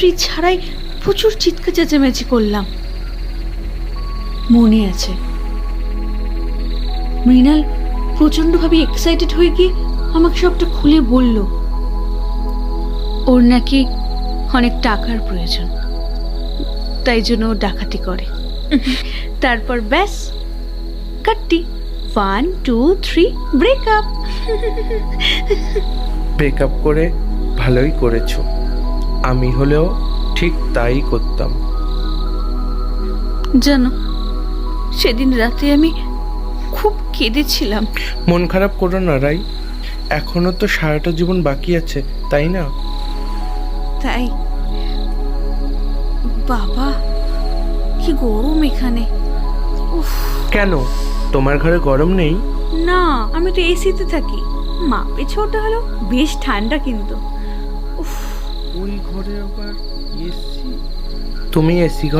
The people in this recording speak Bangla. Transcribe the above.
এন্ট্রি ছাড়াই প্রচুর চিৎকার চেঁচামেচি করলাম। মনে আছে, মৃণাল প্রচন্ডভাবে এক্সাইটেড হয়ে গিয়ে আমাকে সবটা খুলে বলল ওর নাকি অনেক টাকার প্রয়োজন, তাই জন্য ও ডাকাতি করে। তারপর ব্যাস কাটটি 1 2 3 ব্রেকআপ। ব্রেকআপ করে ভালোই করেছো, আমি হলেও ঠিক তাই করতাম। জানো, সেদিন রাতে আমি খুব কেঁদেছিলাম। মন খারাপ করো না রাই, এখনো তো সারাটা জীবন বাকি আছে, তাই না? তাই বাবা, কি গরম এখানে। উফ, কেন, তোমার ঘরে গরম নেই? না, আমি তো এসিতে থাকি। মাপে ছোট হলো, বেশ ঠান্ডা কিন্তু। উফ, ওই ঘরে আবার এসি? তুমি এসি ঘরে